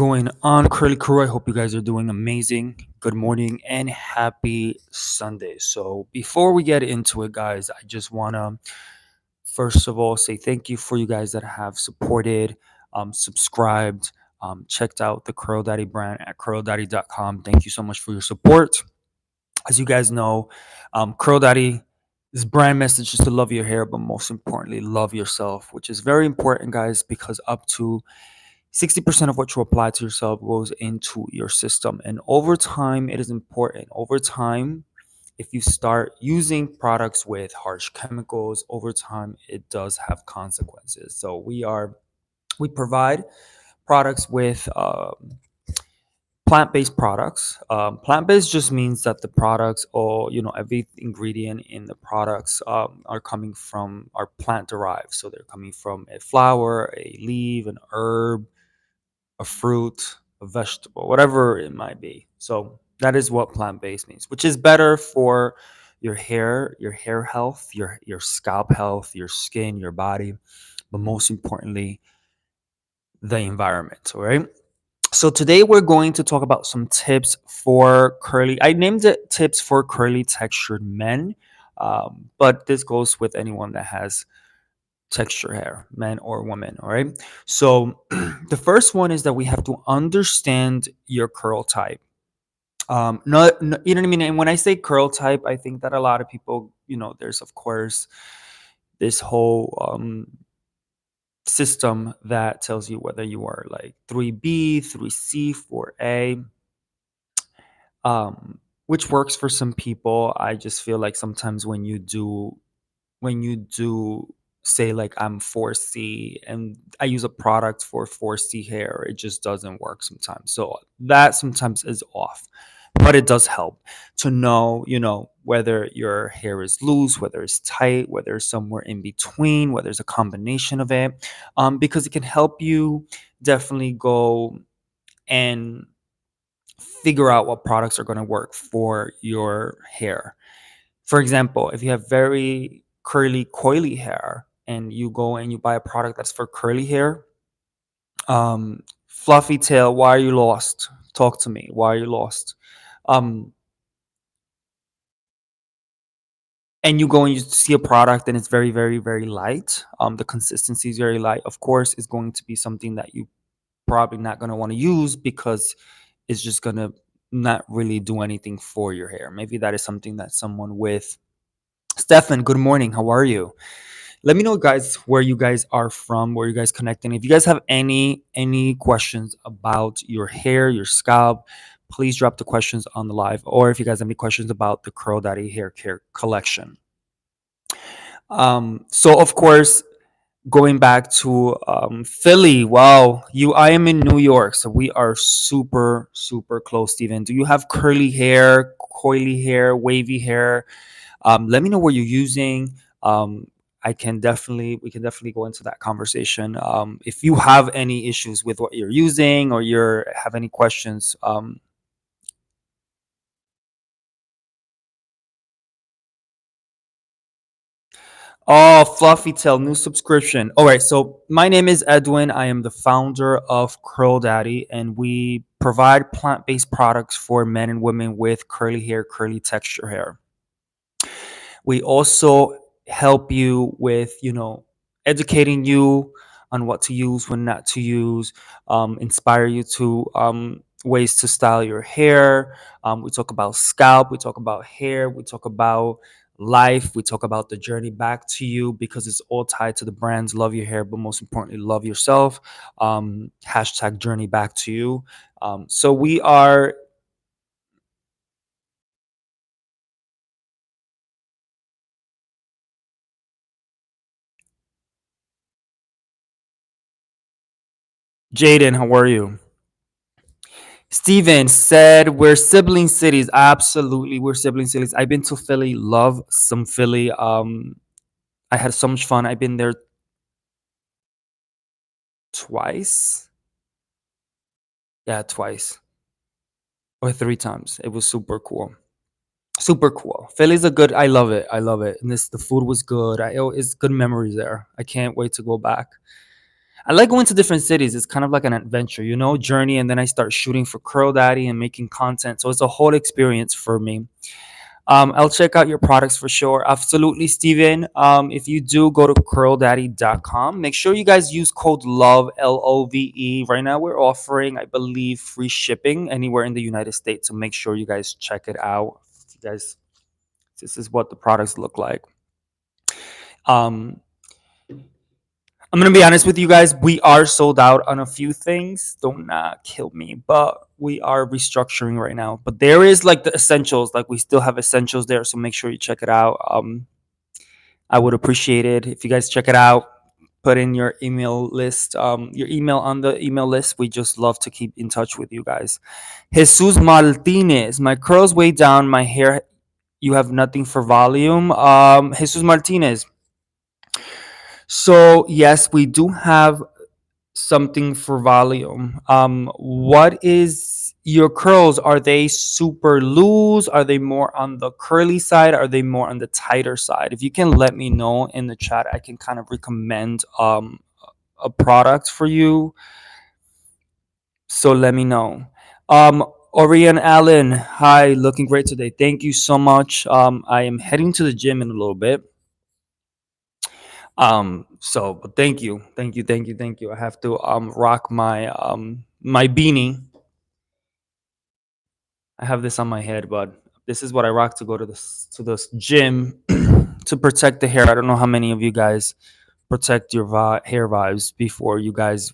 going on, Curly Crew? I hope you guys are doing amazing. Good morning and happy Sunday. So, before we get into it, guys, I just want to first of all say thank you for you guys that have supported, subscribed, checked out the Cur Daddy brand at crueldaddy.com. Thank you so much for your support. As you guys know, Cur Daddy. This brand message is to love your hair, but most importantly, love yourself, which is very important, guys, because up to 60% of what you apply to yourself goes into your system. And over time, it is important. Over time, if you start using products with harsh chemicals, over time, it does have consequences. So we provide products with plant-based products. Plant-based just means that the products, or every ingredient in the products, are coming from are plant derived. So they're coming from a flower, a leaf, an herb, a fruit, a vegetable, whatever it might be. So that is what plant-based means, which is better for your hair health, your scalp health, your skin, your body, but most importantly, the environment. All right. So today we're going to talk about some tips for curly. I named it tips for curly textured men, but this goes with anyone that has texture hair, men or women. All right. So the first one is that we have to understand your curl type. No, you know what I mean? And when I say curl type, I think that a lot of people, there's of course this whole system that tells you whether you are like 3B, 3C, 4A, which works for some people. I just feel like sometimes when you do say like I'm 4C and I use a product for 4C hair, it just doesn't work sometimes. So that sometimes is off. But it does help to know, whether your hair is loose, whether it's tight, whether it's somewhere in between, whether it's a combination of it, because it can help you definitely go and figure out what products are going to work for your hair. For example, if you have very curly, coily hair and you go and you buy a product that's for curly hair, fluffy tail, why are you lost? Talk to me. Why are you lost? Um, and you go and you see a product and it's very, very, very light. The consistency is very light. Of course, it's going to be something that you probably not going to want to use because it's just going to not really do anything for your hair. Maybe that is something that someone with Stefan, good morning. How are you? Let me know, guys, where you guys are from, where you guys connecting. If you guys have any questions about your hair, your scalp, please drop the questions on the live. Or if you guys have any questions about the Cur Daddy hair care collection. So of course, going back to Philly. Wow, I am in New York, so we are super super close. Steven, do you have curly hair, coily hair, wavy hair? Let me know what you're using. We can definitely go into that conversation. If you have any issues with what you're using or have any questions, oh, Fluffy Tail, new subscription. All right, so my name is Edwin. I am the founder of Cur Daddy, and we provide plant-based products for men and women with curly hair, curly texture hair. We also help you with, educating you on what to use, when not to use, inspire you to ways to style your hair. We talk about scalp, we talk about hair, we talk about life, we talk about the journey back to you because it's all tied to the brands. Love your hair, but most importantly, love yourself. Hashtag journey back to you. So we are Jaden. How are you? Steven said we're sibling cities. Absolutely, we're sibling cities. I've been to Philly, love some Philly. I had so much fun. I've been there twice. Yeah, twice or three times. It was super cool. Super cool. Philly's a good. I love it. I love it. And the food was good. It's good memories there. I can't wait to go back. I like going to different cities. It's kind of like an adventure, you know, journey. And then I start shooting for Cur Daddy and making content. So it's a whole experience for me. I'll check out your products for sure. Absolutely, Steven. If you do go to curldaddy.com, make sure you guys use code LOVE, LOVE. Right now, we're offering, I believe, free shipping anywhere in the United States. So make sure you guys check it out. You guys, this is what the products look like. Um, I'm gonna be honest with you guys. We are sold out on a few things. Don't kill me, but we are restructuring right now. But there is like the essentials. Like we still have essentials there, so make sure you check it out. I would appreciate it if you guys check it out. Put in your email list, your email on the email list. We just love to keep in touch with you guys. Jesus Martinez, my curls way down, my hair. You have nothing for volume. Jesus Martinez. So yes, we do have something for volume. What is your curls? Are they super loose? Are they more on the curly side? Are they more on the tighter side? If you can let me know in the chat, I can kind of recommend a product for you. So let me know. Orion Allen, hi, looking great today. Thank you so much. I am heading to the gym in a little bit. So but thank you. I have to rock my my beanie. I have this on my head, but this is what I rock to go to this gym to protect the hair. I don't know how many of you guys protect your hair vibes before you guys.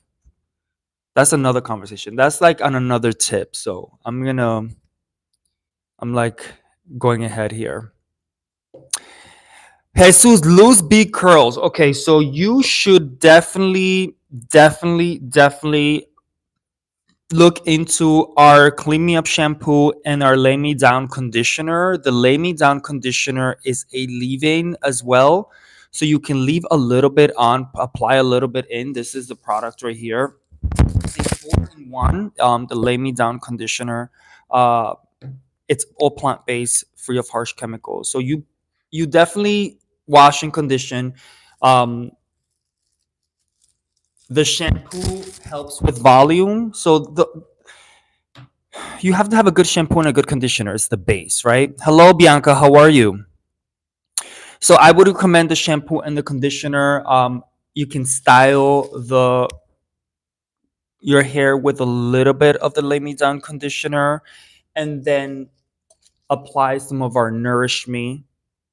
That's another conversation. That's like on another tip. So I'm like going ahead here. Jesus, loose big curls. Okay, so you should definitely look into our Clean Me Up shampoo and our Lay Me Down conditioner. The Lay Me Down conditioner is a leave-in as well. So you can leave a little bit on, apply a little bit in. This is the product right here. It's a 4-in-1, the Lay Me Down conditioner. Uh, it's all plant-based, free of harsh chemicals. So you definitely wash and condition. Um, the shampoo helps with volume. So you have to have a good shampoo and a good conditioner. It's the base, right? Hello, Bianca. How are you? So I would recommend the shampoo and the conditioner. You can style your hair with a little bit of the Lay Me Down conditioner, and then apply some of our Nourish Me,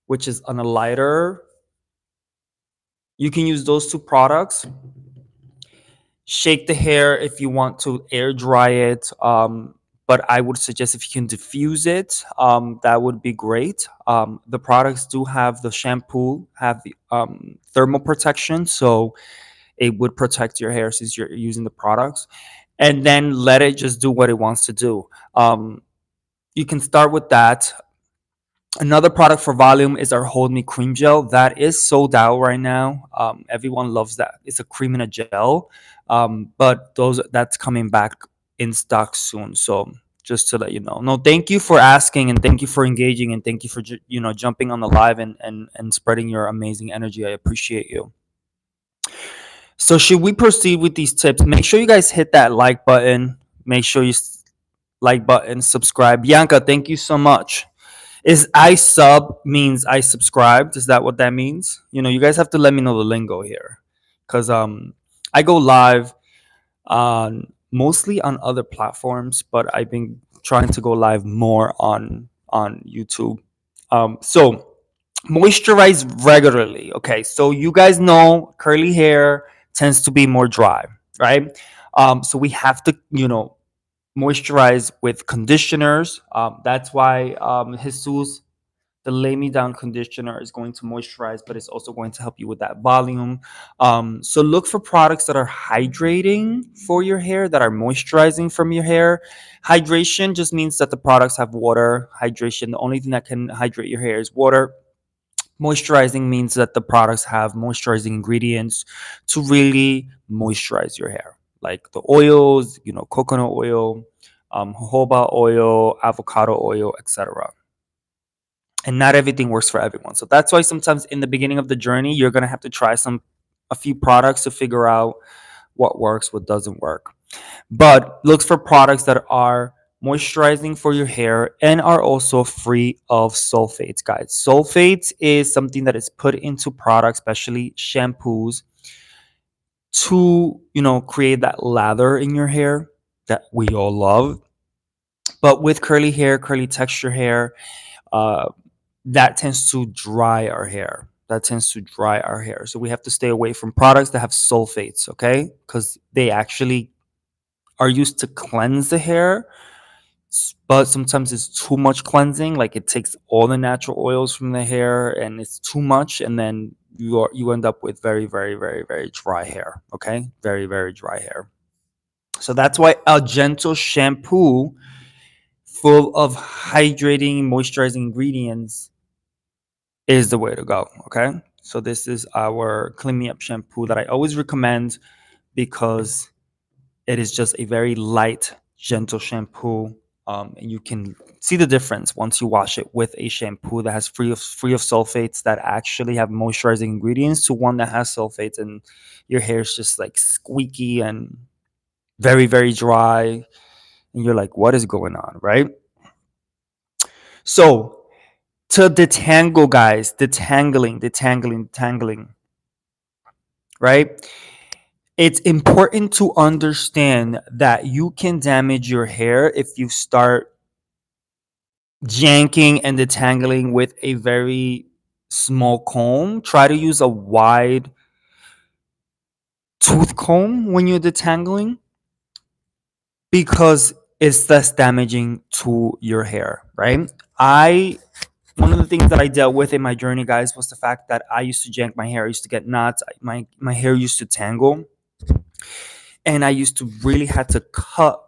which is on a lighter. You can use those two products. Shake the hair if you want to air dry it. But I would suggest if you can diffuse it, that would be great. The products do have the shampoo, have the thermal protection, so it would protect your hair since you're using the products. And then let it just do what it wants to do. You can start with that. Another product for volume is our Hold Me Cream Gel. That is sold out right now. Everyone loves that. It's a cream and a gel, but that's coming back in stock soon. So just to let you know. No, thank you for asking, and thank you for engaging, and thank you for jumping on the live and spreading your amazing energy. I appreciate you. So should we proceed with these tips? Make sure you guys hit that like button. Make sure you like button, subscribe. Bianca, thank you so much. Is I sub means I subscribed? Is that what that means? You guys have to let me know the lingo here, because I go live on mostly on other platforms, but I've been trying to go live more on YouTube. So moisturize regularly. Okay, so you guys know curly hair tends to be more dry, right? So we have to moisturize with conditioners. That's why Jesus, the Lay Me Down conditioner, is going to moisturize, but it's also going to help you with that volume. So look for products that are hydrating for your hair, that are moisturizing from your hair. Hydration just means that the products have water. Hydration, the only thing that can hydrate your hair is water. Moisturizing means that the products have moisturizing ingredients to really moisturize your hair, like the oils, coconut oil, jojoba oil, avocado oil, etc. And not everything works for everyone. So that's why sometimes in the beginning of the journey, you're gonna have to try a few products to figure out what works, what doesn't work. But look for products that are moisturizing for your hair and are also free of sulfates, guys. Sulfates is something that is put into products, especially shampoos, to, create that lather in your hair that we all love. But with curly hair, curly texture hair, uh, that tends to dry our hair. That tends to dry our hair. So we have to stay away from products that have sulfates, okay? Because they actually are used to cleanse the hair, but sometimes it's too much cleansing. Like it takes all the natural oils from the hair, and it's too much, and then you end up with very, very, very, very dry hair. Okay, very, very dry hair. So that's why a gentle shampoo full of hydrating, moisturizing ingredients is the way to go. Okay, so this is our Clean Me Up shampoo that I always recommend because it is just a very light, gentle shampoo, and you can see the difference once you wash it with a shampoo that has free of sulfates that actually have moisturizing ingredients to one that has sulfates, and your hair is just like squeaky and very, very dry, and you're like, what is going on, right? So to detangle, guys, detangling, right? It's important to understand that you can damage your hair if you start janking and detangling with a very small comb. Try to use a wide tooth comb when you're detangling because it's less damaging to your hair, right? I One of the things that I dealt with in my journey, guys, was the fact that I used to jank my hair. I used to get knots. My hair used to tangle, and I used to really had to cut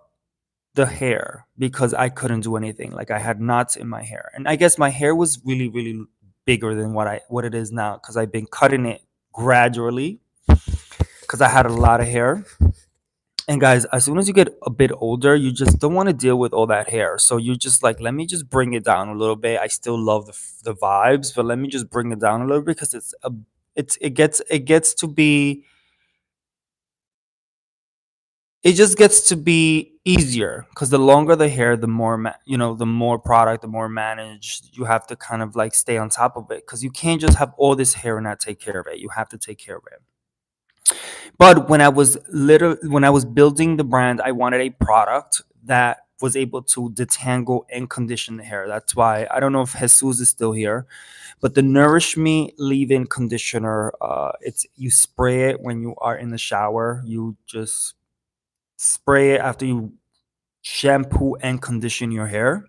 the hair because I couldn't do anything. Like I had knots in my hair. And I guess my hair was really, really bigger than what it is now because I've been cutting it gradually because I had a lot of hair. And guys, as soon as you get a bit older, you just don't want to deal with all that hair. So you're just like, let me just bring it down a little bit. I still love the vibes, but let me just bring it down a little bit because it gets to be it just gets to be easier because the longer the hair, the more the more product, the more managed you have to kind of like stay on top of it because you can't just have all this hair and not take care of it. You have to take care of it. But when I was building the brand, I wanted a product that was able to detangle and condition the hair. That's why I don't know if Jesus is still here, but the Nourish Me leave-in conditioner. It's you spray it when you are in the shower. You just spray it after you shampoo and condition your hair.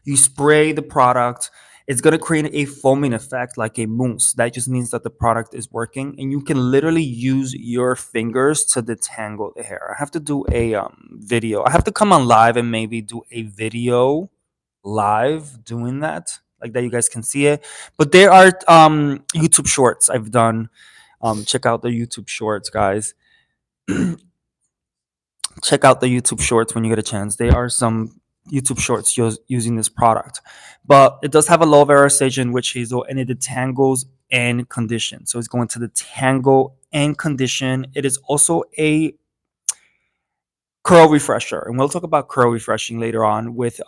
You spray the product. It's going to create a foaming effect like a mousse. That just means that the product is working, and you can literally use your fingers to detangle the hair. I have to do a video. I have to come on live and maybe do a video live doing that, like that you guys can see it. But there are YouTube shorts I've done. Check out the YouTube shorts, guys. Check out the YouTube shorts when you get a chance. There are some YouTube shorts using this product, but it does have a low versation witch hazel, and it detangles and condition. So it's going to detangle and condition. It is also a curl refresher, and we'll talk about curl refreshing later on with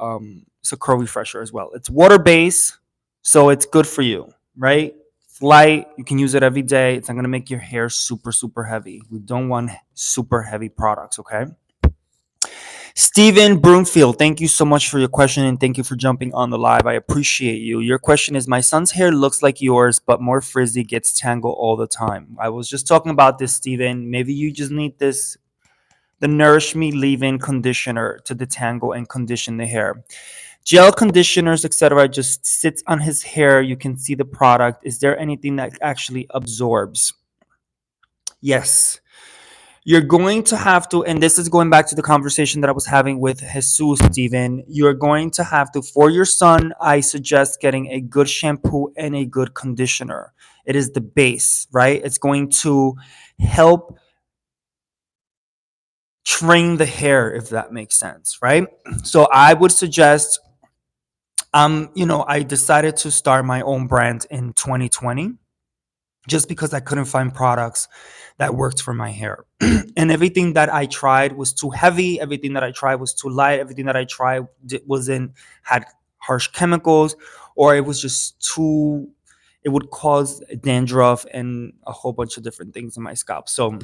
it's a curl refresher as well. It's water based, so it's good for you, right? It's light. You can use it every day. It's not going to make your hair super, super heavy. We don't want super heavy products, okay? Stephen Broomfield, thank you so much for your question and thank you for jumping on the live. I appreciate you. Your question is, my son's hair looks like yours, but more frizzy, gets tangled all the time. I was just talking about this, Stephen. Maybe you just need the Nourish Me leave-in conditioner to detangle and condition the hair. Gel conditioners, etc., just sits on his hair. You can see the product. Is there anything that actually absorbs? Yes. You're going to have to, and this is going back to the conversation that I was having with Jesus, Steven. You're going to have to, for your son, I suggest getting a good shampoo and a good conditioner. It is the base, right? It's going to help train the hair, if that makes sense, right? So I would suggest, I decided to start my own brand in 2020. just because I couldn't find products that worked for my hair. And everything that I tried was too heavy. Everything that I tried was too light. Everything that I tried wasn't had harsh chemicals, or it was just too. It would cause dandruff and a whole bunch of different things in my scalp. So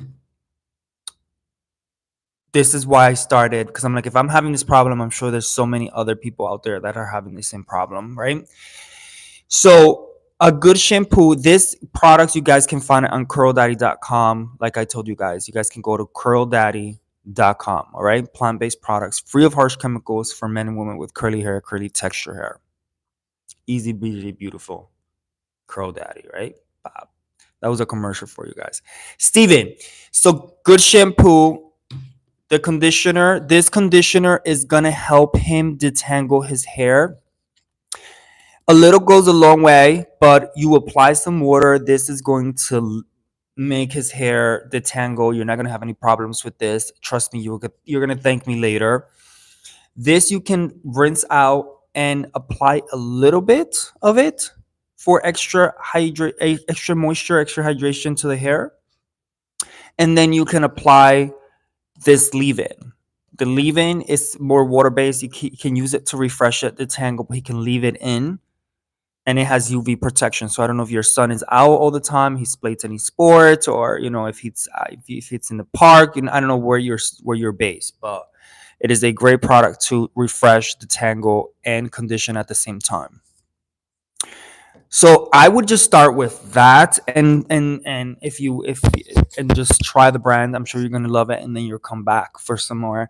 this is why I started, because I'm like, if I'm having this problem, I'm sure there's so many other people out there that are having the same problem, right? So a good shampoo, this products you guys can find it on curldaddy.com. Like I told you guys can go to curldaddy.com. All right, plant-based products free of harsh chemicals for men and women with curly hair, curly texture hair. Easy, breezy, beautiful. Curl Daddy, right? Bob. That was a commercial for you guys. Steven, so good shampoo. The conditioner, this conditioner is gonna help him detangle his hair. A little goes a long way, but you apply some water. This is going to make his hair detangle. You're not gonna have any problems with this. Trust me, you're gonna thank me later. This you can rinse out and apply a little bit of it for extra moisture, extra hydration to the hair, and then you can apply this leave-in. The leave-in is more water-based. You can use it to refresh it, detangle, but he can leave it in, and it has UV protection. So I don't know if your son is out all the time, he plays any sports, or if it's in the park. I don't know where you're based, but it is a great product to refresh, detangle, and condition at the same time. So I would just start with that, and if and just try the brand. I'm sure you're gonna love it, and then you'll come back for some more.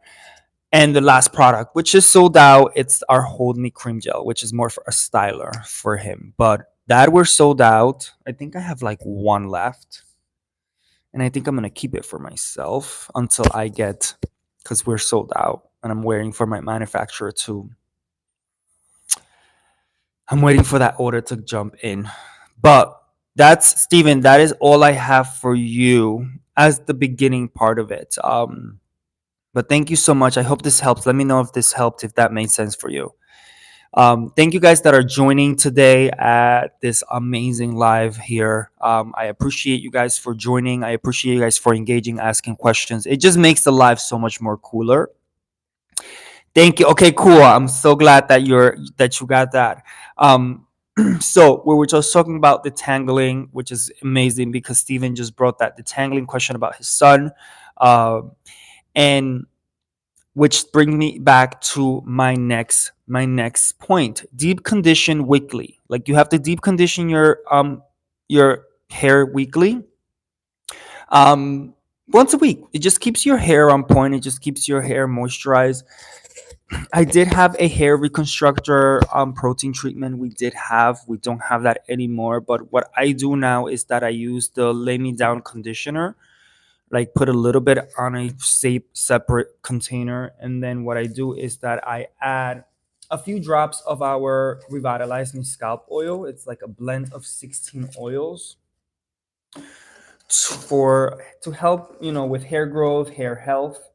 And the last product, which is sold out, it's our Hold Me Cream Gel, which is more for a styler for him. But that we're sold out. I think I have like one left, and I think I'm gonna keep it for myself until I get, because we're sold out, and I'm waiting for my manufacturer to. I'm waiting for that order to jump in. But that's Steven. That is all I have for you as the beginning part of it. But thank you so much. I hope this helps. Let me know if this helped, if that made sense for you. Thank you guys that are joining today at this amazing live here. I appreciate you guys for joining. I appreciate you guys for engaging, asking questions. It just makes the live so much more cooler. Thank you. Okay, cool. I'm so glad that you got that. Um, so we were just talking about detangling, which is amazing because Steven just brought that detangling question about his son. And which brings me back to my next point. Deep condition weekly. Like you have to deep condition your hair weekly. Once a week. It just keeps your hair on point. It just keeps your hair moisturized. I did have a hair reconstructor protein treatment. We don't have that anymore. But what I do now is that I use the lay me down conditioner, like put a little bit on a safe separate container, and then what I do is that I add a few drops of our Revitalize Me scalp oil. It's like a blend of 16 oils for to help with hair growth, hair health,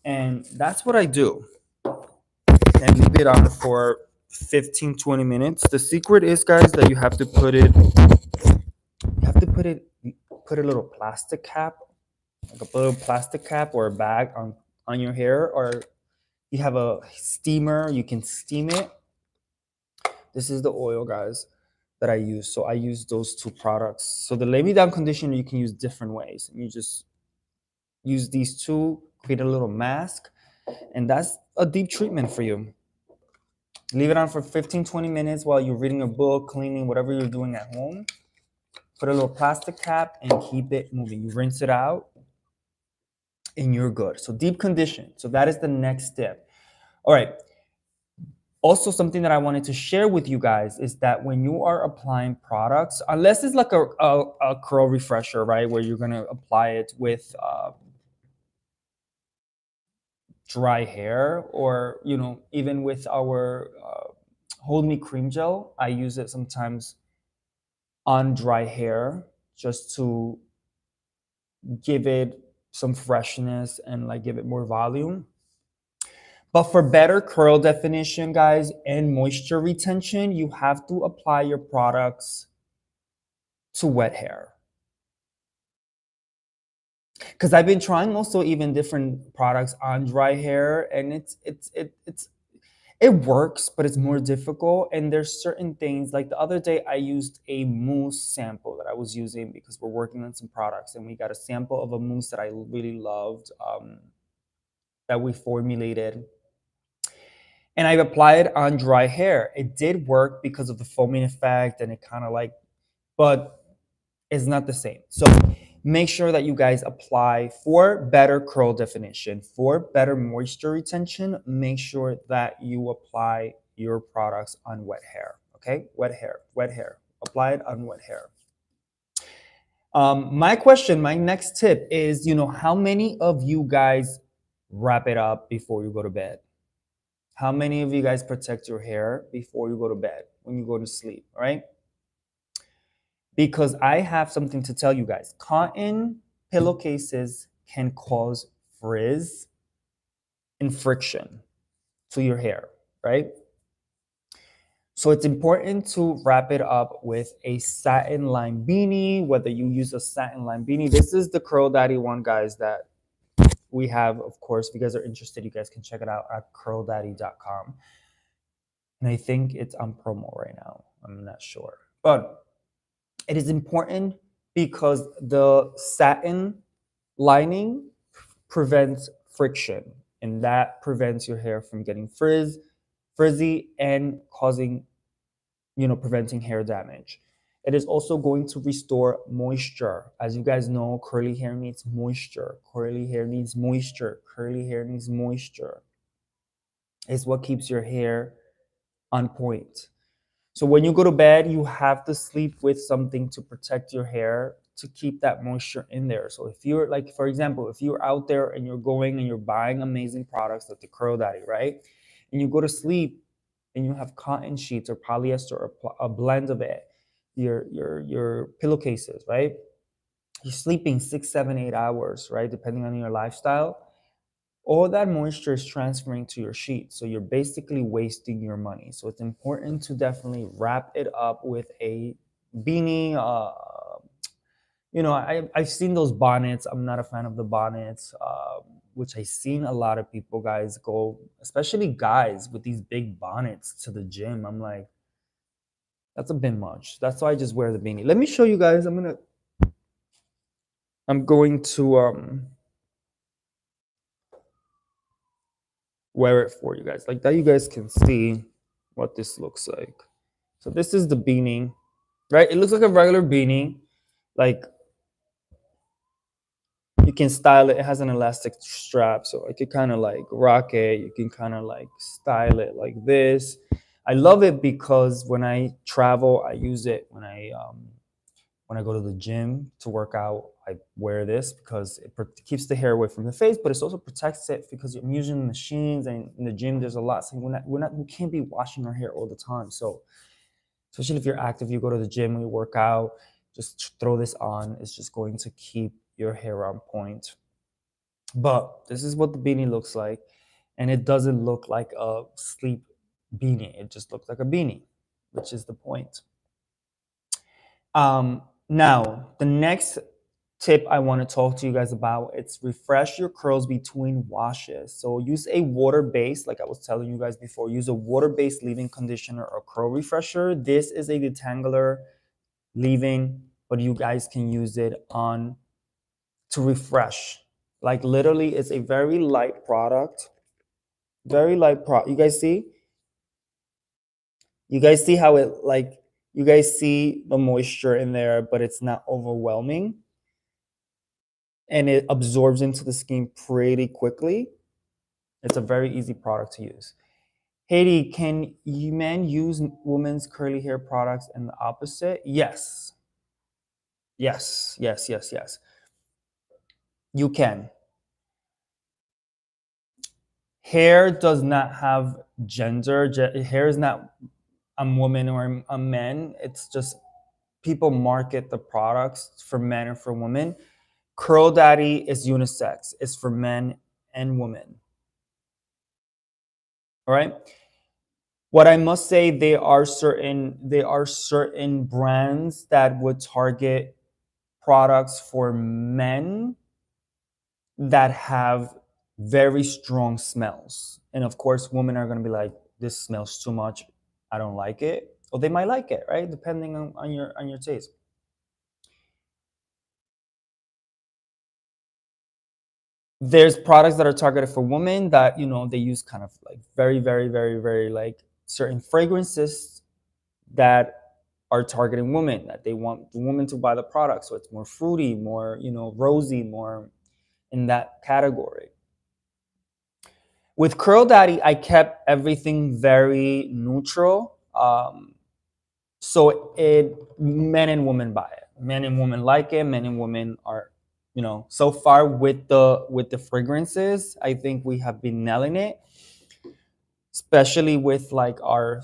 and that's what I do. And leave it on for 15-20 minutes. The secret is, guys, that you have to put a little plastic cap, like a little plastic cap or a bag on your hair, or you have a steamer, you can steam it. This is the oil, guys, that I use. So I use those two products. So the lay me down conditioner you can use different ways, and you just use these two, create a little mask, and that's a deep treatment for you. Leave it on for 15-20 minutes while you're reading a book, cleaning, whatever you're doing at home. Put a little plastic cap and keep it moving. You rinse it out and you're good. So deep condition. So that is the next step. All right. Also, something that I wanted to share with you guys is that when you are applying products, unless it's like a curl refresher, right, where you're going to apply it with dry hair, or even with our Hold Me Cream Gel, I use it sometimes on dry hair just to give it some freshness and like give it more volume. But for better curl definition, guys, and moisture retention, you have to apply your products to wet hair. Because I've been trying also even different products on dry hair, and it works, but it's more difficult. And there's certain things, like the other day I used a mousse sample that I was using because we're working on some products, and we got a sample of a mousse that I really loved, that we formulated, and I applied it on dry hair. It did work because of the foaming effect, and it kind of like, but it's not the same. So make sure that you guys apply for better curl definition, for better moisture retention. Make sure that you apply your products on wet hair. Okay, wet hair, wet hair. Apply it on wet hair. My next tip is, how many of you guys wrap it up before you go to bed? How many of you guys protect your hair before you go to bed, when you go to sleep, right? Because I have something to tell you guys. Cotton pillowcases can cause frizz and friction to your hair, right? So it's important to wrap it up with a satin line beanie, whether you use a satin line beanie. This is the Cur Daddy one, guys, that we have. Of course, if you guys are interested, you guys can check it out at curldaddy.com. And I think it's on promo right now. I'm not sure. But it is important because the satin lining prevents friction, and that prevents your hair from getting frizzy and causing, preventing hair damage. It is also going to restore moisture. As you guys know, curly hair needs moisture. Curly hair needs moisture. Curly hair needs moisture. It's what keeps your hair on point. So when you go to bed, you have to sleep with something to protect your hair, to keep that moisture in there. So if you're like, for example, if you're out there and you're going and you're buying amazing products like the Cur Daddy, right? And you go to sleep and you have cotton sheets or polyester or a blend of it, your pillowcases, right? You're sleeping 6, 7, 8 hours, right? Depending on your lifestyle. All that moisture is transferring to your sheet. So you're basically wasting your money. So it's important to definitely wrap it up with a beanie. I've seen those bonnets. I'm not a fan of the bonnets, which I've seen a lot of people, guys, go, especially guys with these big bonnets to the gym. I'm like, that's a bit much. That's why I just wear the beanie. Let me show you guys. I'm going to wear it for you guys like that. You guys can see what this looks like. So this is the beanie, right? It looks like a regular beanie. Like, you can style it. It has an elastic strap, so I could kind of like rock it. You can kind of like style it like this. I love it because when I travel, I use it. When I go to the gym to work out, I wear this because it keeps the hair away from the face, but it also protects it because I'm using machines, and in the gym there's a lot. So we can't be washing our hair all the time. So especially if you're active, you go to the gym, you work out, just throw this on. It's just going to keep your hair on point. But this is what the beanie looks like, and it doesn't look like a sleep beanie. It just looks like a beanie, which is the point. Now, the next tip I want to talk to you guys about, it's refresh your curls between washes. So use a water-based, like I was telling you guys before, use a water-based leave-in conditioner or curl refresher. This is a detangler leave-in, but you guys can use it on to refresh. Like, literally, it's a very light product. Very light product. You guys see? You guys see how it, like, you guys see the moisture in there, but it's not overwhelming. And it absorbs into the skin pretty quickly. It's a very easy product to use. Haiti, can you men use women's curly hair products and the opposite? Yes. Yes, yes, yes, yes. You can. Hair does not have gender. Hair is not a woman or a man. It's just people market the products for men and for women. Cur Daddy is unisex. It's for men and women. All right. What I must say, there are certain brands that would target products for men that have very strong smells. And of course, women are going to be like, this smells too much. I don't like it. Or they might like it, right? Depending on your taste. There's products that are targeted for women that, they use kind of like very, very, very, very like certain fragrances that are targeting women, that they want the women to buy the product. So it's more fruity, more, rosy, more in that category. With Curl Daddy, I kept everything very neutral. So it men and women buy it. Men and women like it. Men and women are, so far with the fragrances, I think we have been nailing it, especially with like our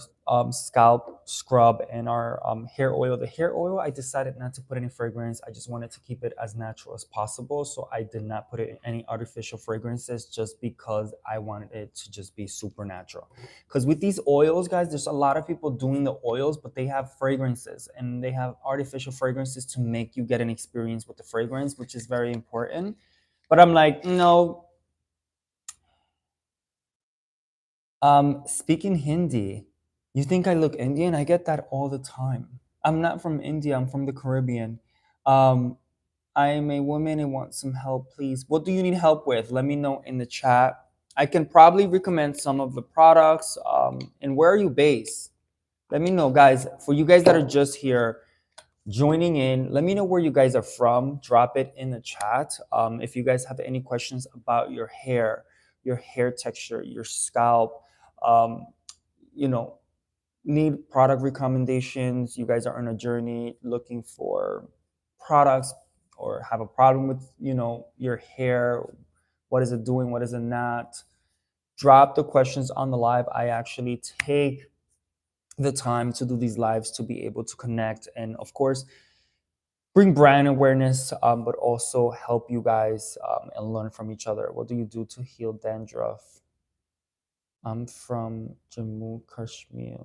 scalp scrub and our hair oil. The hair oil, I decided not to put any fragrance. I just wanted to keep it as natural as possible. So I did not put it in any artificial fragrances just because I wanted it to just be super natural. Because with these oils, guys, there's a lot of people doing the oils, but they have fragrances and they have artificial fragrances to make you get an experience with the fragrance, which is very important. But I'm like, no. Speaking Hindi, you think I look Indian? I get that all the time. I'm not from India, I'm from the Caribbean. Um, I am a woman and want some help, please. What do you need help with? Let me know in the chat. I can probably recommend some of the products. And where are you based? Let me know, guys. For you guys that are just here, joining in, let me know where you guys are from. Drop it in the chat. If you guys have any questions about your hair texture, your scalp, um, you know, need product recommendations, you guys are on a journey looking for products or have a problem with, your hair, what is it doing, what is it not, drop the questions on the live. I actually take the time to do these lives to be able to connect and, of course, bring brand awareness, but also help you guys and learn from each other. What do you do to heal dandruff? I'm from Jammu, Kashmir.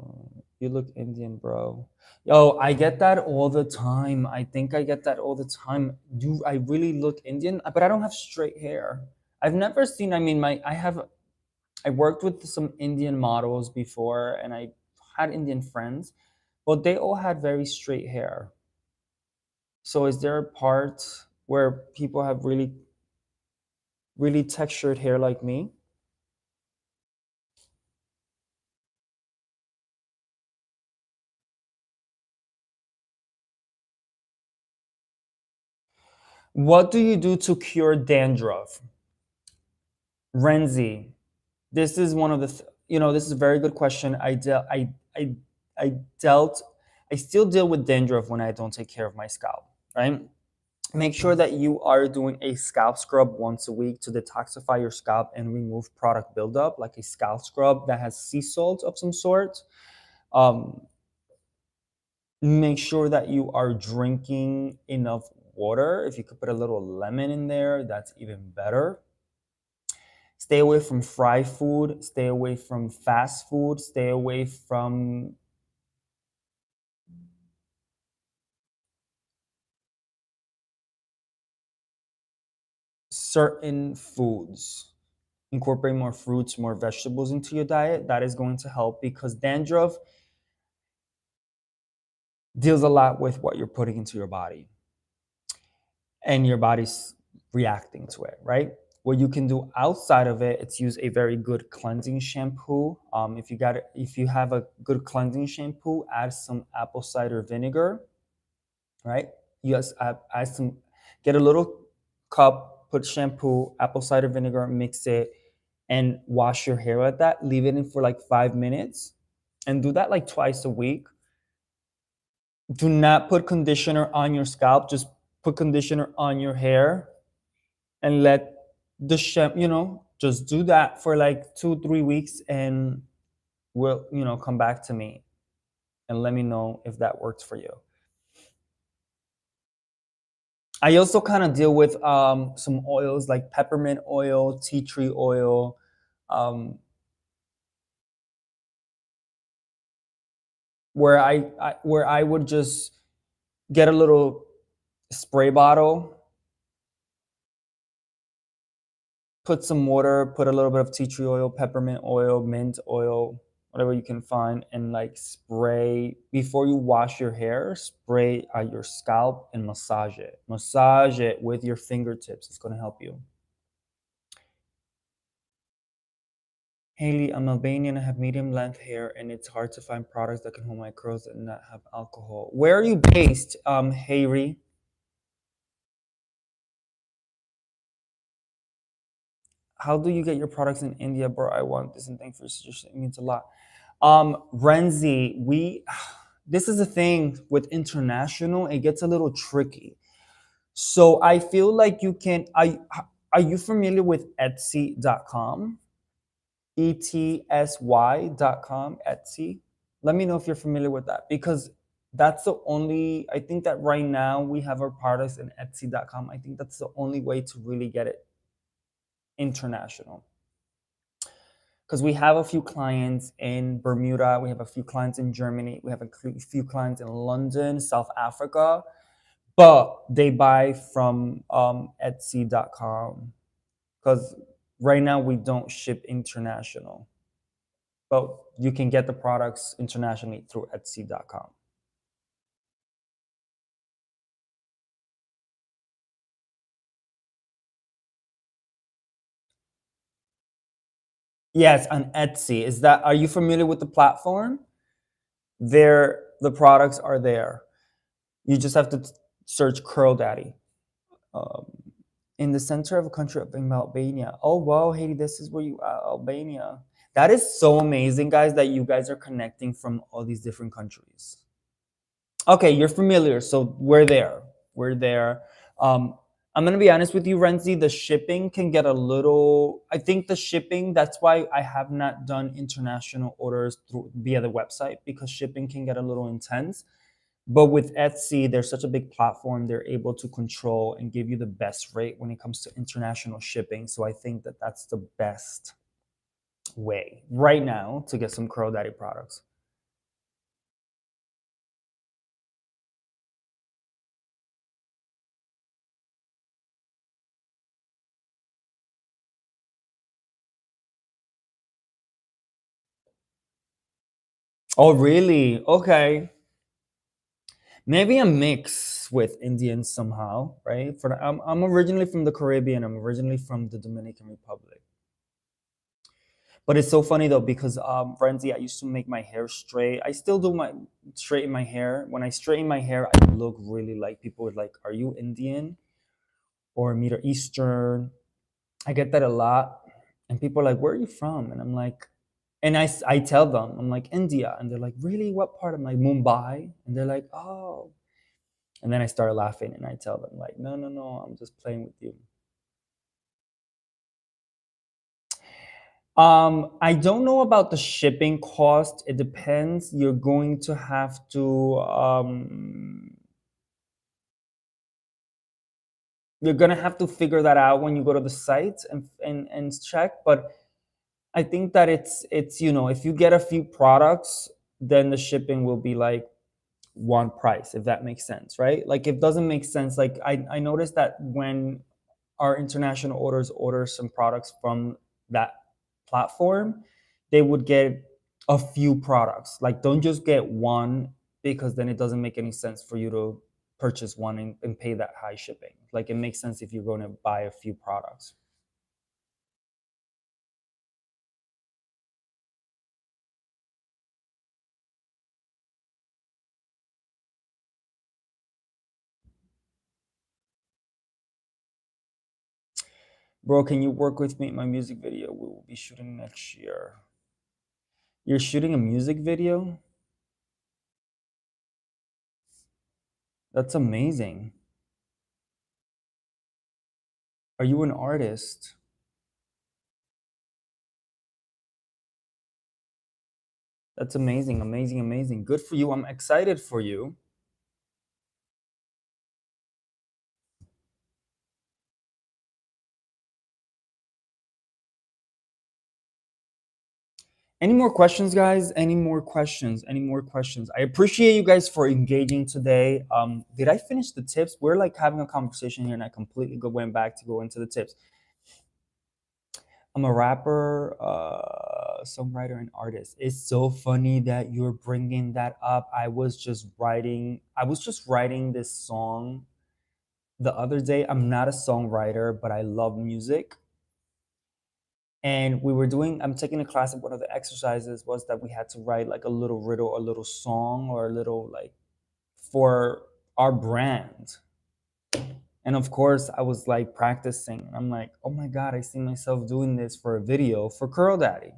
You look Indian, bro. Yo, I get that all the time. I think I get that all the time. Do I really look Indian? But I don't have straight hair. I've never seen, I mean, I worked with some Indian models before and I had Indian friends, but they all had very straight hair. So is there a part where people have really, really textured hair like me? What do you do to cure dandruff? Renzi, this is one of the, this is a very good question. I dealt, I still deal with dandruff when I don't take care of my scalp, right? Make sure that you are doing a scalp scrub once a week to detoxify your scalp and remove product buildup, like a scalp scrub that has sea salt of some sort. Um, Make sure that you are drinking enough water. If you could put a little lemon in there, that's even better. Stay away from fried food, stay away from fast food, stay away from certain foods. Incorporate more fruits, more vegetables into your diet. That is going to help because dandruff deals a lot with what you're putting into your body and your body's reacting to it, right? What you can do outside of it, it's use a very good cleansing shampoo. If you have a good cleansing shampoo, add some apple cider vinegar, right? Yes, add some, get a little cup, put shampoo, apple cider vinegar, mix it, and wash your hair with that. Leave it in for like 5 minutes, and do that like twice a week. Do not put conditioner on your scalp. Just put conditioner on your hair and let the shampoo, just do that for like 2 3 weeks and will, come back to me and let me know if that works for you. I also kind of deal with some oils like peppermint oil, tea tree oil, um, where I would just get a little spray bottle put some water, put a little bit of tea tree oil, peppermint oil, mint oil, whatever you can find, and like spray before you wash your hair. Spray at your scalp and massage it. Massage it with your fingertips. It's going to help you. Haley, I'm Albanian. I have medium length hair, and it's hard to find products that can hold my curls and not have alcohol. Where are you based, Haley? How do you get your products in India, bro? I want this, and thanks for your suggestion. It means a lot. Renzi, we this is the thing with international, it gets a little tricky. So I feel like you can are you familiar with Etsy.com? ETSY.com, Etsy. Let me know if you're familiar with that because that's the only, I think that right now we have our products in Etsy.com. I think that's the only way to really get it international. Because we have a few clients in Bermuda, we have a few clients in Germany, we have a few clients in London, South Africa, but they buy from Etsy.com because right now we don't ship international, but you can get the products internationally through Etsy.com. Yes, on Etsy. Is that, are you familiar with the platform? There, the products are there. You just have to search Cur Daddy. Um, in the center of a country of Albania. Oh wow, Haiti, this is where you are, Albania. That is so amazing, guys, that you guys are connecting from all these different countries. Okay, you're familiar, so we're there. We're there. Um, I'm gonna be honest with you, Renzi. The shipping can get a little. I think the shipping. That's why I have not done international orders through via the website because shipping can get a little intense. But with Etsy, they're such a big platform, they're able to control and give you the best rate when it comes to international shipping. So I think that that's the best way right now to get some Cur Daddy products. Oh, really? Okay. Maybe a mix with Indians somehow, right? I'm originally from the Caribbean. I'm originally from the Dominican Republic. But it's so funny though because Renzi, I used to make my hair straight. I still do my straighten my hair. When I straighten my hair, I look really like people are like, "Are you Indian or Middle Eastern?" I get that a lot, and people are like, "Where are you from?" And I'm like, and I tell them I'm like India, and they're like, "Really? What part?" I'm like Mumbai, and they're like, "Oh." And then I start laughing, and I tell them like, "No, no, no, I'm just playing with you." I don't know about the shipping cost. It depends. You're going to have to you're gonna have to figure that out when you go to the site and check. But I think that it's if you get a few products, then the shipping will be like one price, if that makes sense, right? Like it doesn't make sense. Like I noticed that when our international orders order some products from that platform, they would get a few products. Like don't just get one because then it doesn't make any sense for you to purchase one and pay that high shipping. Like it makes sense if you're going to buy a few products. Bro, can you work with me in my music video we will be shooting next year? You're shooting a music video? That's amazing. Are you an artist? That's amazing, amazing, amazing. Good for you. I'm excited for you. Any more questions, guys? Any more questions? Any more questions? I appreciate you guys for engaging today. Did I finish the tips? We're like having a conversation here, and I completely went back to go into the tips. I'm a rapper, songwriter, and artist. It's so funny that you're bringing that up. I was just writing this song the other day. I'm not a songwriter, but I love music. And I'm taking a class, and one of the exercises was that we had to write like a little riddle, a little song, or a little like for our brand. And of course, I was like practicing. And I'm like, oh my God, I see myself doing this for a video for Cur Daddy.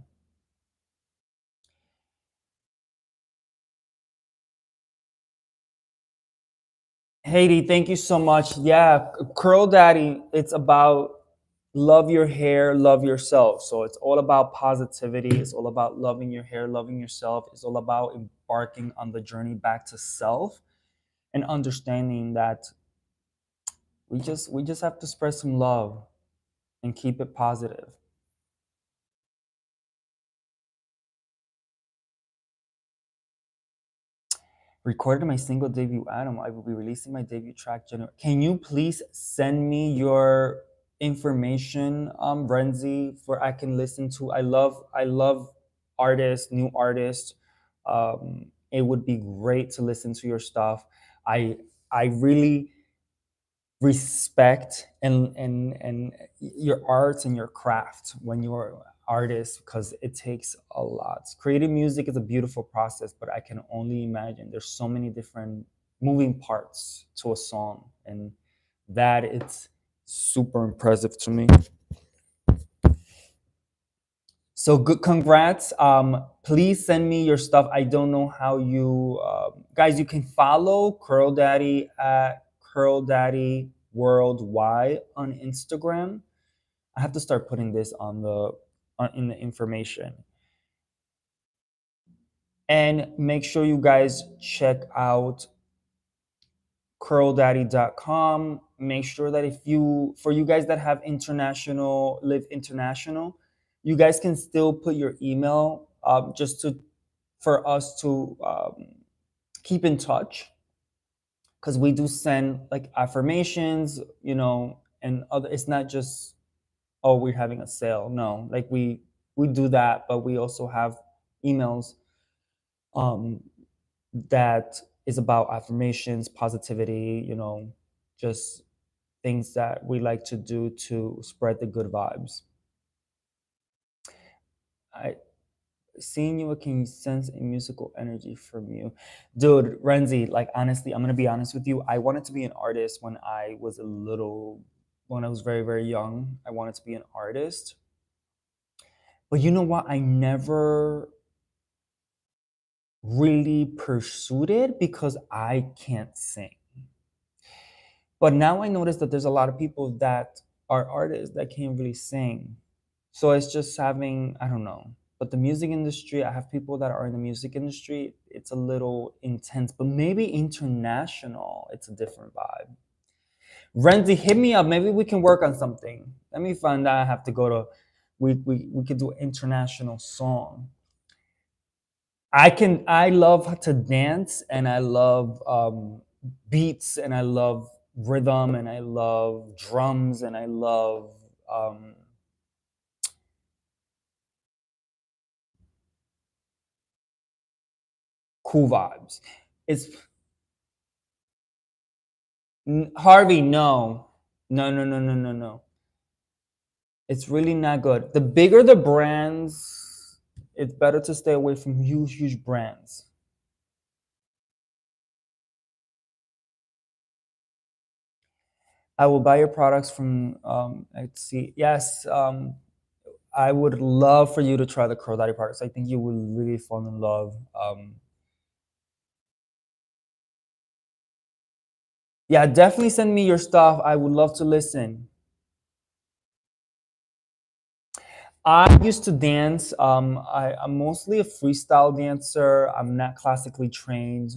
Haiti, thank you so much. Yeah, Curl Daddy, it's about love your hair, love yourself. So it's all about positivity. It's all about loving your hair, loving yourself. It's all about embarking on the journey back to self and understanding that we just have to spread some love and keep it positive. Recorded my single debut album. I will be releasing my debut track January. Can you please send me your information, Renzi, for I can listen to? I love artists, new artists. It would be great to listen to your stuff. I I really respect and your art and your craft when you're an artist, because it takes a lot. Creating music is a beautiful process, but I can only imagine there's so many different moving parts to a song, and that it's super impressive to me. So good, congrats. Please send me your stuff. I don't know how you guys. You can follow Curl Daddy at Curl Daddy Worldwide on Instagram. I have to start putting this on the in the information. And make sure you guys check out curldaddy.com. Make sure that if you, for you guys that have live international, you guys can still put your email just to for us to keep in touch, because we do send like affirmations, and other. It's not just, oh, we're having a sale. No, like we do that, but we also have emails um, that is about affirmations, positivity, just things that we like to do to spread the good vibes. I Seeing you, can you sense a musical energy from you? Dude, Renzi, like honestly, I'm gonna be honest with you. I wanted to be an artist when I was very, very young. I wanted to be an artist. But you know what? I never really pursued it because I can't sing. But now I notice that there's a lot of people that are artists that can't really sing. So it's just having, I don't know. But the music industry, I have people that are in the music industry, it's a little intense, but maybe international, it's a different vibe. Renzi, hit me up. Maybe we can work on something. Let me find out. I have to go to, we could do an international song. I love to dance, and I love beats, and I love rhythm, and I love drums, and I love um, cool vibes. It's Harvey, no. No, no, no, no, no, no. It's really not good. The bigger the brands, it's better to stay away from huge, huge brands. I will buy your products from Etsy. Yes, I would love for you to try the Cur Daddy products. I think you will really fall in love. Yeah, definitely send me your stuff. I would love to listen. I used to dance. I'm mostly a freestyle dancer. I'm not classically trained,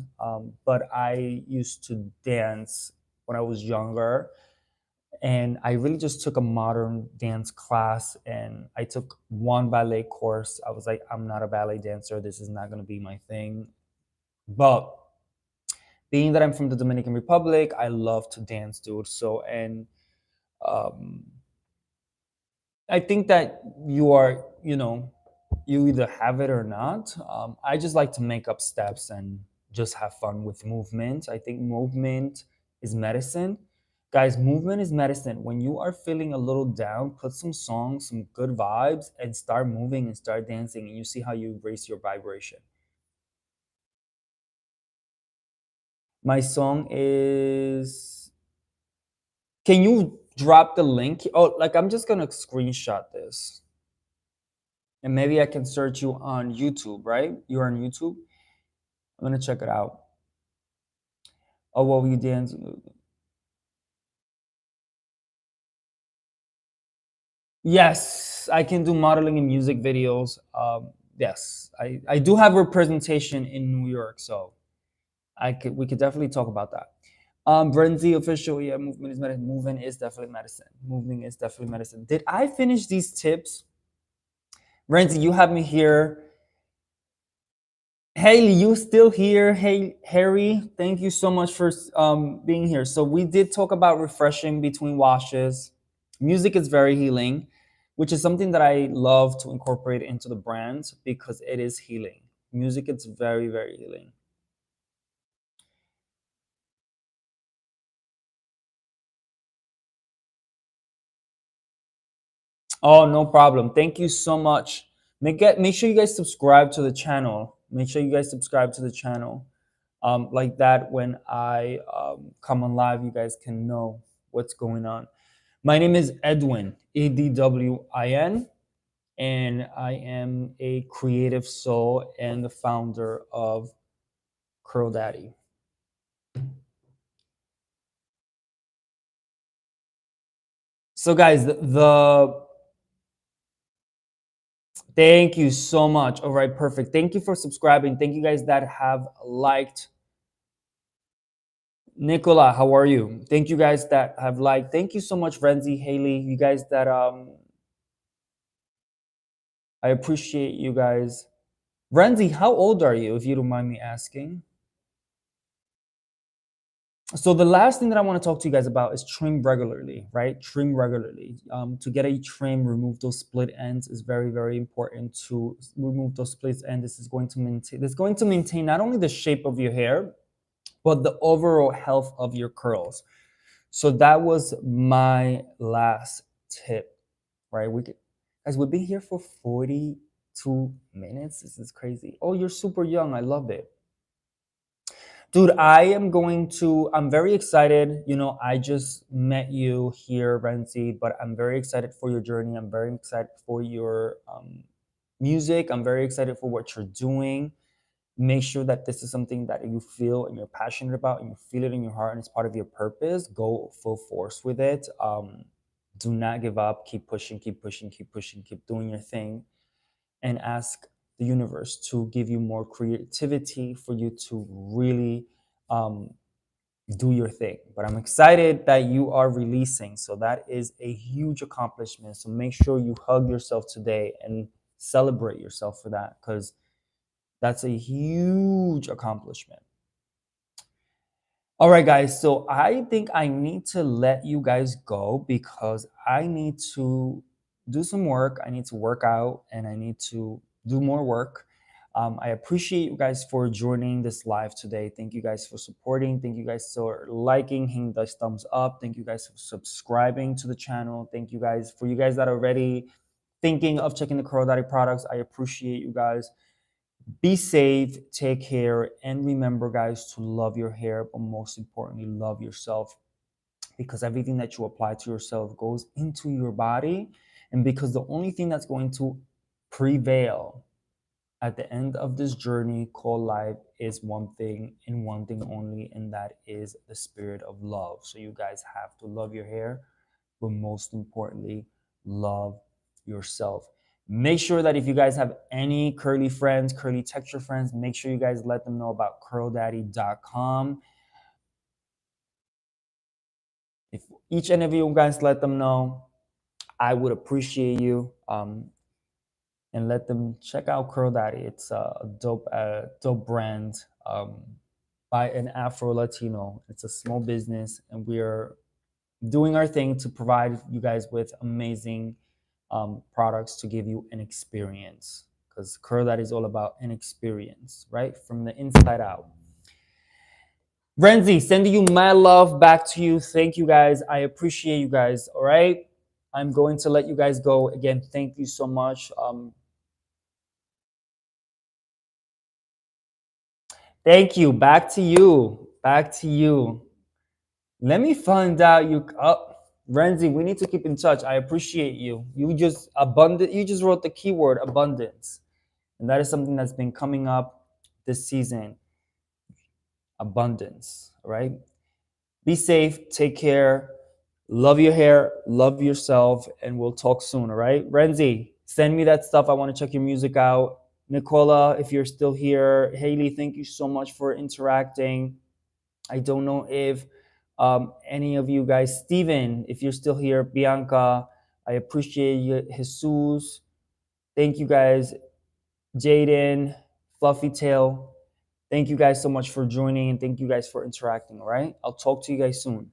but I used to dance when I was younger. And I really just took a modern dance class, and I took one ballet course. I was like, I'm not a ballet dancer. This is not going to be my thing. But being that I'm from the Dominican Republic, I love to dance, dude. So, and um, I think that you are, you either have it or not. I just like to make up steps and just have fun with movement. I think movement is medicine. Guys, movement is medicine. When you are feeling a little down, put some songs, some good vibes, and start moving and start dancing, and you see how you raise your vibration. My song is. Can you drop the link? Oh, like I'm just gonna screenshot this. And maybe I can search you on YouTube, right? You're on YouTube. I'm gonna check it out. Oh, what you dance? Yes, I can do modeling and music videos. Yes, I do have representation in New York, so we could definitely talk about that. Brenzy official, yeah, movement is medicine. Movement is definitely medicine. Moving is definitely medicine. Did I finish these tips? Renzi, you have me here. Haley, you still here? Hey, Harry, thank you so much for being here. So we did talk about refreshing between washes. Music is very healing, which is something that I love to incorporate into the brand because it is healing. Music is very, very healing. Oh, no problem. Thank you so much. Make sure you guys subscribe to the channel. Make sure you guys subscribe to the channel. Like that, when I come on live, you guys can know what's going on. My name is Edwin, Edwin, and I am a creative soul and the founder of Cur Daddy. So, guys, thank you so much. All right, perfect. Thank you for subscribing. Thank you guys that have liked. Nicola, how are you? Thank you guys that have liked. Thank you so much, Renzi, Haley. You guys that I appreciate you guys. Renzi, how old are you, if you don't mind me asking? So the last thing that I want to talk to you guys about is trim regularly, right? Trim regularly. To get a trim, remove those split ends is very, very important. To remove those split ends, this is going to maintain. This is going to maintain not only the shape of your hair, but the overall health of your curls. So that was my last tip, right? Guys, we've been here for 42 minutes. This is crazy. Oh, you're super young. I love it. Dude, I'm very excited. I just met you here, Renzi, but I'm very excited for your journey. I'm very excited for your music. I'm very excited for what you're doing. Make sure that this is something that you feel and you're passionate about and you feel it in your heart and it's part of your purpose. Go full force with it. Do not give up. Keep pushing, keep pushing, keep pushing, keep doing your thing, and ask the universe to give you more creativity for you to really um, do your thing. But I'm excited that you are releasing. So that is a huge accomplishment. So make sure you hug yourself today and celebrate yourself for that, because that's a huge accomplishment. All right, guys. So I think I need to let you guys go because I need to do some work. I need to work out and I need to do more work. I appreciate you guys for joining this live today. Thank you guys for supporting. Thank you guys for liking, hitting those thumbs up. Thank you guys for subscribing to the channel. Thank you guys for you guys that are already thinking of checking the Cur Daddy products. I appreciate you guys. Be safe, take care, and remember, guys, to love your hair, but most importantly, love yourself, because everything that you apply to yourself goes into your body. And because the only thing that's going to prevail at the end of this journey called life is one thing and one thing only, and that is the spirit of love. So you guys have to love your hair, but most importantly, love yourself. Make sure that if you guys have any curly friends, curly texture friends, make sure you guys let them know about curldaddy.com. If each and every you guys let them know, I would appreciate you. And let them check out Cur Daddy. It's a dope brand by an Afro Latino. It's a small business, and we are doing our thing to provide you guys with amazing products to give you an experience, because Cur Daddy is all about an experience, right? From the inside out. Renzi, sending you my love back to you. Thank you guys. I appreciate you guys. All right. I'm going to let you guys go. Again, thank you so much. Thank you. Back to you. Back to you. Let me find out you. Renzi, we need to keep in touch. I appreciate you. You just abundant. You just wrote the keyword abundance, and that is something that's been coming up this season. Abundance, right? Be safe. Take care. Love your hair. Love yourself, and we'll talk soon. All right, Renzi, send me that stuff. I want to check your music out. Nicola, if you're still here. Haley, thank you so much for interacting. I don't know if any of you guys, Steven, if you're still here, Bianca, I appreciate you. Jesus, thank you guys. Jaden, Fluffy Tail, thank you guys so much for joining, and thank you guys for interacting. All right, I'll talk to you guys soon.